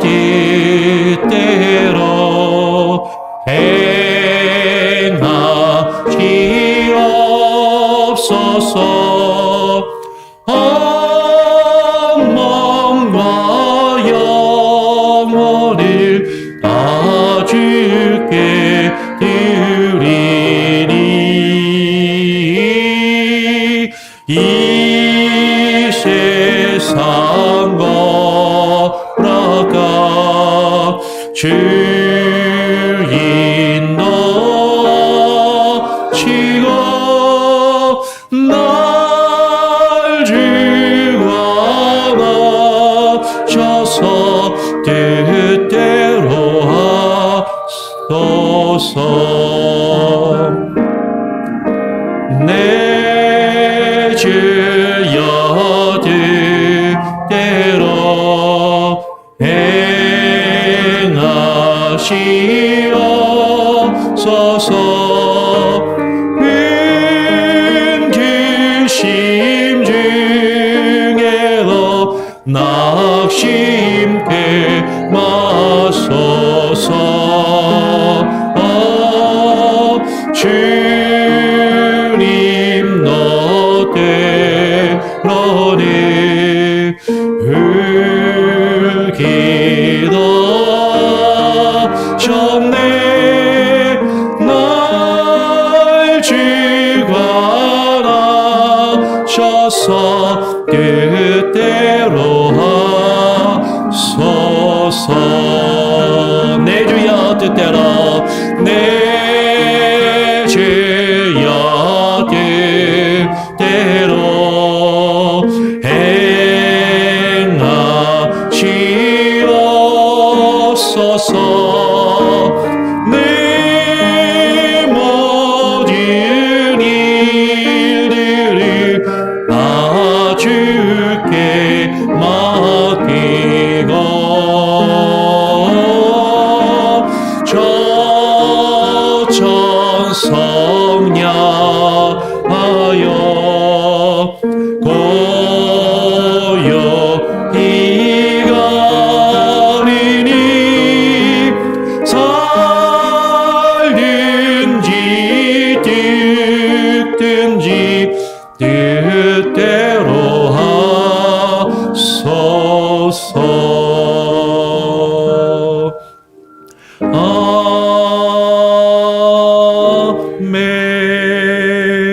뜻대로 행하시옵소서. 영광과 영원을 다 주께 드리니 이 세상 걸어가 주인 너시고 날 주관하셔서 뜻대로 하소서. 내 주여 뜻대로 행하시옵소서. 근심중 중에도 낙심케 마소서. 주님 너때로는 기도 정내 날 주관하셔서 뜻대로 하소서. 내 주여 뜻대로 내 주여 뜻대로 행하시옵소서. 내 모든 일들을 다 주께 맡기고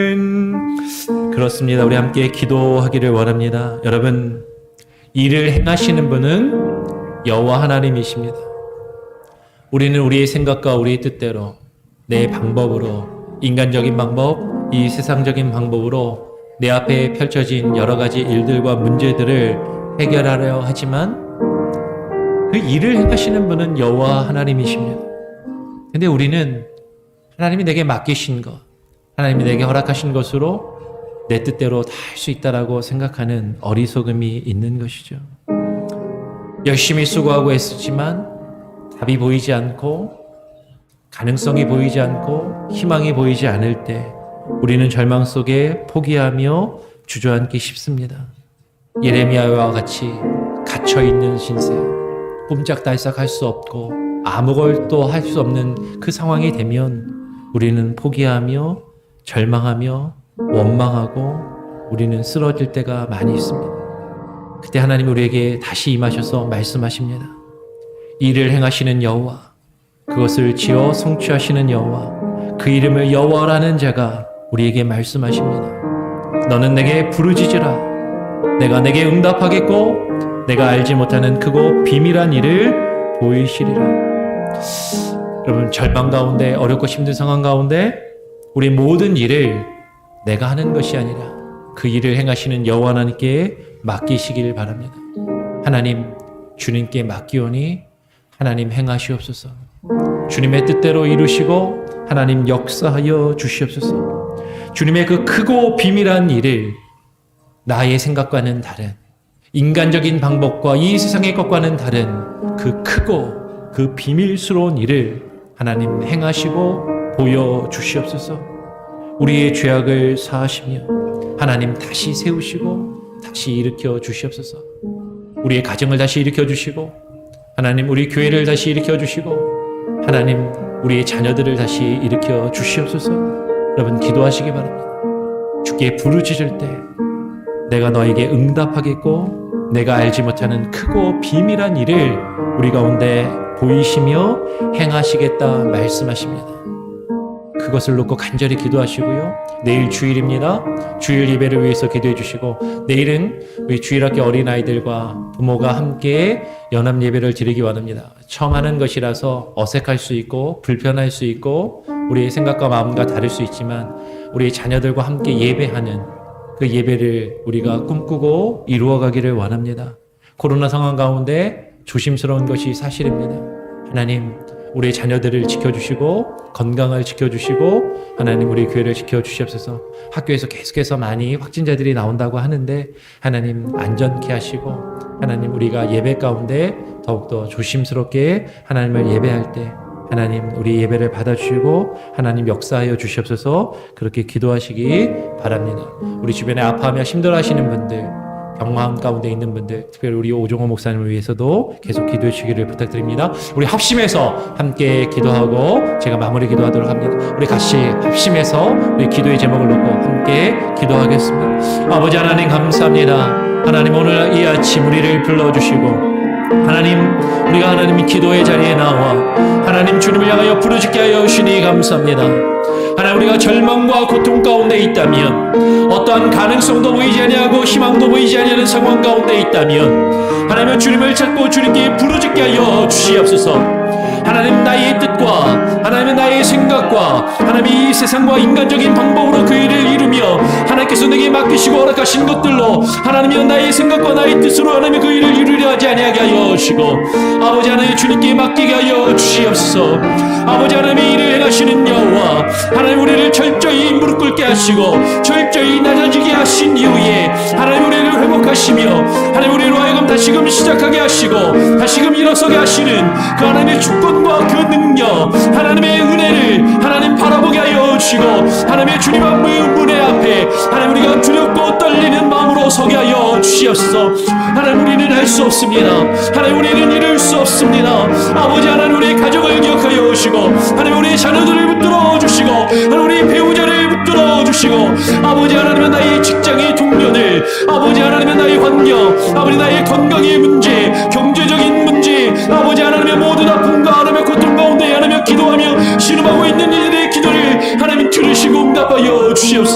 아멘. 그렇습니다. 우리 함께 기도하기를 원합니다. 여러분, 일을 행하시는 분은 여호와 하나님이십니다. 우리는 우리의 생각과 우리의 뜻대로, 내 방법으로, 인간적인 방법, 이 세상적인 방법으로 내 앞에 펼쳐진 여러 가지 일들과 문제들을 해결하려 하지만 그 일을 행하시는 분은 여호와 하나님이십니다. 근데 우리는 하나님이 내게 맡기신 것, 하나님이 내게 허락하신 것으로 내 뜻대로 다 할 수 있다라고 생각하는 어리석음이 있는 것이죠. 열심히 수고하고 애쓰지만 답이 보이지 않고 가능성이 보이지 않고 희망이 보이지 않을 때 우리는 절망 속에 포기하며 주저앉기 쉽습니다. 예레미야와 같이 갇혀있는 신세, 꼼짝달싹 할 수 없고 아무것도 할 수 없는 그 상황이 되면 우리는 포기하며 절망하며 원망하고 우리는 쓰러질 때가 많이 있습니다. 그때 하나님 우리에게 다시 임하셔서 말씀하십니다. 일을 행하시는 여호와, 그것을 지어 성취하시는 여호와, 그 이름을 여호와라는 자가 우리에게 말씀하십니다. 너는 내게 부르짖으라. 내가 내게 응답하겠고 내가 알지 못하는 크고 비밀한 일을 보이시리라. 여러분, 절망 가운데, 어렵고 힘든 상황 가운데 우리 모든 일을 내가 하는 것이 아니라 그 일을 행하시는 여호와 하나님께 맡기시길 바랍니다. 하나님, 주님께 맡기오니 하나님 행하시옵소서. 주님의 뜻대로 이루시고 하나님 역사하여 주시옵소서. 주님의 그 크고 비밀한 일을 나의 생각과는 다른, 인간적인 방법과 이 세상의 것과는 다른 그 크고 그 비밀스러운 일을 하나님 행하시고 보여주시옵소서. 우리의 죄악을 사하시며 하나님 다시 세우시고 다시 일으켜 주시옵소서. 우리의 가정을 다시 일으켜 주시고 하나님 우리 교회를 다시 일으켜 주시고 하나님 우리의 자녀들을 다시 일으켜 주시옵소서. 여러분, 기도하시기 바랍니다. 주께 부르짖을 때 내가 너에게 응답하겠고 내가 알지 못하는 크고 비밀한 일을 우리 가운데 보이시며 행하시겠다 말씀하십니다. 그것을 놓고 간절히 기도하시고요. 내일 주일입니다. 주일 예배를 위해서 기도해 주시고 내일은 우리 주일학교 어린아이들과 부모가 함께 연합 예배를 드리기 원합니다. 처음 하는 것이라서 어색할 수 있고 불편할 수 있고 우리의 생각과 마음과 다를 수 있지만 우리 자녀들과 함께 예배하는 그 예배를 우리가 꿈꾸고 이루어가기를 원합니다. 코로나 상황 가운데 조심스러운 것이 사실입니다. 하나님, 우리 자녀들을 지켜주시고 건강을 지켜주시고 하나님 우리 교회를 지켜주시옵소서. 학교에서 계속해서 많이 확진자들이 나온다고 하는데 하나님 안전케 하시고 하나님 우리가 예배 가운데 더욱더 조심스럽게 하나님을 예배할 때 하나님 우리 예배를 받아주시고 하나님 역사하여 주시옵소서. 그렇게 기도하시기 바랍니다. 우리 주변에 아파하며 힘들어하시는 분들, 병마음 가운데 있는 분들, 특별히 우리 오종호 목사님을 위해서도 계속 기도해 주시기를 부탁드립니다. 우리 합심해서 함께 기도하고 제가 마무리 기도하도록 합니다. 우리 같이 합심해서 우리 기도의 제목을 놓고 함께 기도하겠습니다. 아버지 하나님 감사합니다. 하나님 오늘 이 아침 우리를 불러주시고 하나님 우리가 하나님이 기도의 자리에 나와 하나님 주님을 향하여 부르짖게 하여 주시니 감사합니다. 하나님 우리가 절망과 고통 가운데 있다면 어떠한 가능성도 보이지 아니하고 희망도 보이지 아니하는 상황 가운데 있다면 하나님 주님을 찾고 주님께 부르짖게 하여 주시옵소서. 하나님 나의 뜻과 하나님의 나의 생각과 하나님의 이 세상과 인간적인 방법으로 그 일을 이루며 하나님께서 내게 맡기시고 허락하신 것들로 하나님이여 나의 생각과 나의 뜻으로 하나님의 그 일을 이루려 하지 아니하게 하여 주시고 아버지 하나님 주님께 맡기게 하여 주시옵소서. 아버지 하나님의 일을 행하시는 여호와 하나님 우리를 철저히 무릎 꿇게 하시고 철저히 낮아지게 하신 이후에 하나님 우리를 회복하시며 하나님 우리로 하여금 다시금 시작하게 하시고 다시금 일어서게 하시는 그 하나님의 주권과 그 능력 하나님의 은혜를 하나님 바라보게 하여 주시고 하나님의 주님 앞의 문의 앞에 하나님 우리가 두렵고 떨리는 마음으로 서게 하여 주시옵소서. 하나님 우리는 할 수 없습니다. 하나님 우리는 이룰 수 없습니다. 아버지 하나님 우리의 가정을 기억하여 주시고 하나님 우리의 자녀들을 붙들어 주시고 하나님 우리 배우자를 붙들어 주시고 아버지 하나님은 나의 직장의 동료들 아버지 하나님은 나의 환경 아버지 나의 건강의 문제 경제적인 문제 아버지 하나님의 모든 아픔과 하나님의 고통 가운데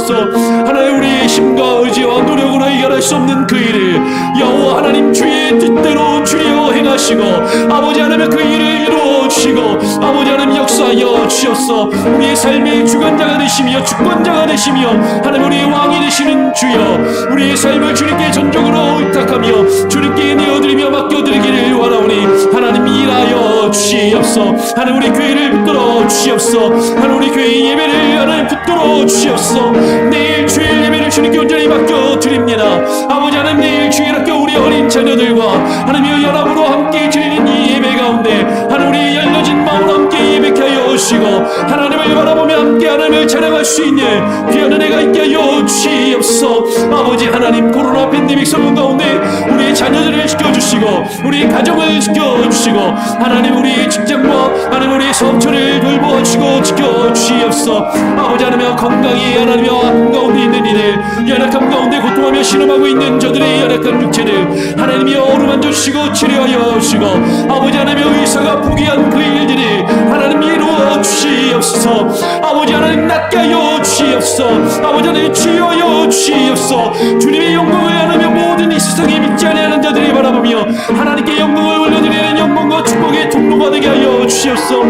주시옵소서. 하나님 우리의 힘과 의지와 노력으로 해결할 수 없는 그 일을 여호와 하나님 주의 뜻대로 주여 행하시고 아버지 하나님 그 일을 이루어 주시고 아버지 하나님 역사하여 주옵소서. 우리의 삶의 주관자가 되시며 주권자가 되시며 하나님 우리의 왕이 되시는 주여, 우리의 삶을 주님께 전적으로 의탁하며 주님께 내어드리며 맡겨드리기를 원하오니 하나님 일하여 주시옵소서. 하나님 우리 교회를 붙들어 주시옵소서. 하나님 우리 교회의 예배를 하나님 붙들어 주시옵소서. 내일 주일 예배를 주님께 온전히 맡겨드립니다. 아버지 하나님 내일 주일 학교 우리 어린 자녀들과 하나님의 연합으로 함께 드리는 이 예배 가운데 하나님 우리 열려진 마음으로 함께 예배케 하여 주시고 하나님을 바라보며 함께 하나님을 찬양할 수 있는 귀한 은혜가 있게 하여 주시옵소서. 아버지 하나님 코로나 팬데믹 상황 가운데 우리의 자녀들을 지켜주시고 우리 가정을 지켜주시고 하나님 우리 직장과 하나님 우리의 사업처를 돌보시고 지켜주시옵소서. 아버지 하나님 건강이 하나님의 아픔 가운데 있는 이들, 연약함 가운데 고통하며 신음하고 있는 저들의 연약한 육체를 하나님이 어루만져 주시고 치료하여 주시고 아버지 하나님의 의사가 포기한 그 일들이 하나님 이루어 주시옵소서. 아버지 하나님 낫게 하여 주시옵소서. 아버지 하나님 치유하여 주시옵소서. 주님의 영광을 하나며 모든 이 세상에 믿지 아니하는 자들이 바라보며 하나님께 영광을 올려드리는 영광과 축복의 통로가 되게 하여 주시옵소서.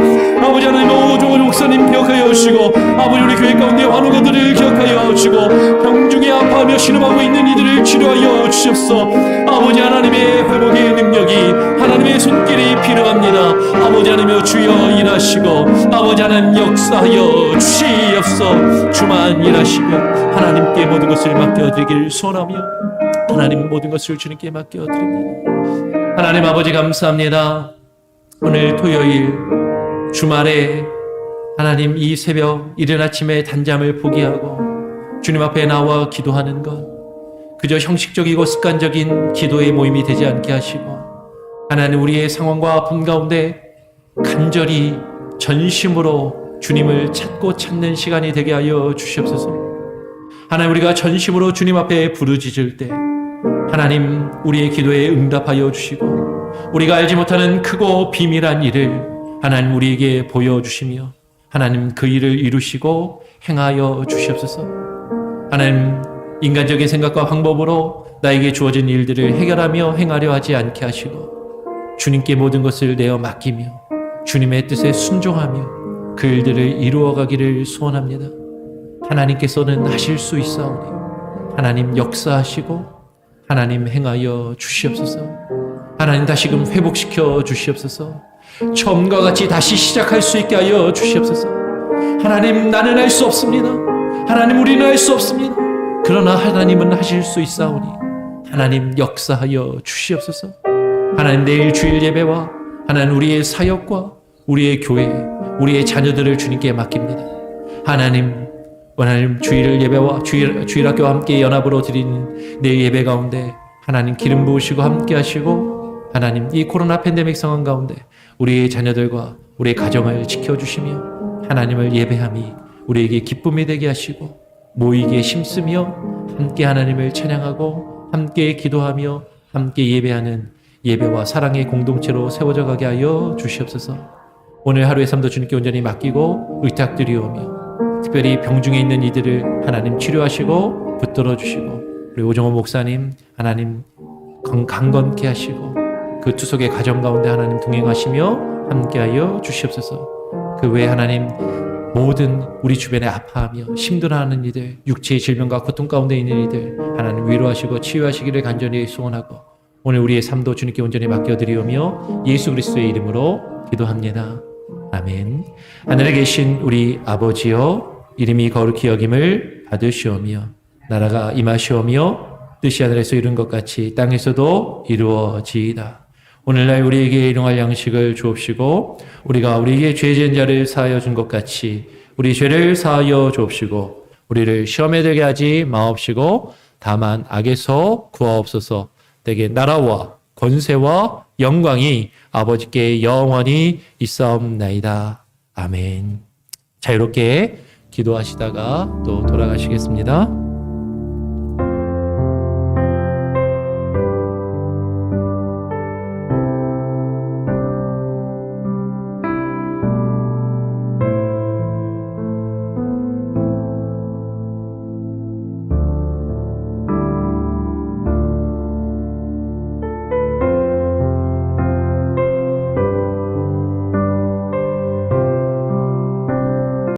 아버지 하나님 오종원 목사님 기억하여 주시고 아버지 우리 교회 가운데 환우가들을 기억하여 주시고 병중에 아파하며 신음하고 있는 이들을 치료하여 주시옵소서. 아버지 하나님의 회복의 능력이 하나님의 손길이 필요합니다. 아버지 하나님 주여 일하시고 아버지 하나님 역사하여 주시옵소서. 주만 일하시며 하나님께 모든 것을 맡겨드리길 소원하며 하나님 모든 것을 주님께 맡겨드립니다. 하나님 아버지 감사합니다. 오늘 토요일 주말에 하나님 이 새벽 이른 아침에 단잠을 포기하고 주님 앞에 나와 기도하는 것 그저 형식적이고 습관적인 기도의 모임이 되지 않게 하시고 하나님 우리의 상황과 아픔 가운데 간절히 전심으로 주님을 찾고 찾는 시간이 되게 하여 주시옵소서. 하나님 우리가 전심으로 주님 앞에 부르짖을 때 하나님 우리의 기도에 응답하여 주시고 우리가 알지 못하는 크고 비밀한 일을 하나님 우리에게 보여주시며 하나님 그 일을 이루시고 행하여 주시옵소서. 하나님 인간적인 생각과 방법으로 나에게 주어진 일들을 해결하며 행하려 하지 않게 하시고 주님께 모든 것을 내어 맡기며 주님의 뜻에 순종하며 그 일들을 이루어가기를 소원합니다. 하나님께서는 하실 수 있사오니 하나님 역사하시고 하나님 행하여 주시옵소서. 하나님 다시금 회복시켜 주시옵소서. 처음과 같이 다시 시작할 수 있게 하여 주시옵소서. 하나님 나는 할 수 없습니다. 하나님 우리는 할 수 없습니다. 그러나 하나님은 하실 수 있사오니 하나님 역사하여 주시옵소서. 하나님 내일 주일 예배와 하나님 우리의 사역과 우리의 교회 우리의 자녀들을 주님께 맡깁니다. 하나님 주일 예배와 주일 학교와 함께 연합으로 드리는 내일 예배 가운데 하나님 기름 부으시고 함께 하시고 하나님 이 코로나 팬데믹 상황 가운데 우리의 자녀들과 우리의 가정을 지켜주시며 하나님을 예배함이 우리에게 기쁨이 되게 하시고 모이기에 힘쓰며 함께 하나님을 찬양하고 함께 기도하며 함께 예배하는 예배와 사랑의 공동체로 세워져 가게 하여 주시옵소서. 오늘 하루의 삶도 주님께 온전히 맡기고 의탁드리오며 특별히 병중에 있는 이들을 하나님 치료하시고 붙들어 주시고 우리 오정호 목사님 하나님 강건케 하시고 그 투속의 가정 가운데 하나님 동행하시며 함께하여 주시옵소서. 그 외에 하나님 모든 우리 주변에 아파하며 힘들어하는 이들 육체의 질병과 고통 가운데 있는 이들 하나님 위로하시고 치유하시기를 간절히 소원하고 오늘 우리의 삶도 주님께 온전히 맡겨드리오며 예수 그리스도의 이름으로 기도합니다. 아멘. 하늘에 계신 우리 아버지여 이름이 거룩히 여김을 받으시오며 나라가 임하시오며 뜻이 하늘에서 이룬 것 같이 땅에서도 이루어지이다. 오늘날 우리에게 일용할 양식을 주옵시고 우리가 우리에게 죄 지은 자를 사하여 준 것 같이 우리 죄를 사하여 주옵시고 우리를 시험에 들게 하지 마옵시고 다만 악에서 구하옵소서. 내게 나라와 권세와 영광이 아버지께 영원히 있사옵나이다. 아멘. 자유롭게 기도하시다가 또 돌아가시겠습니다.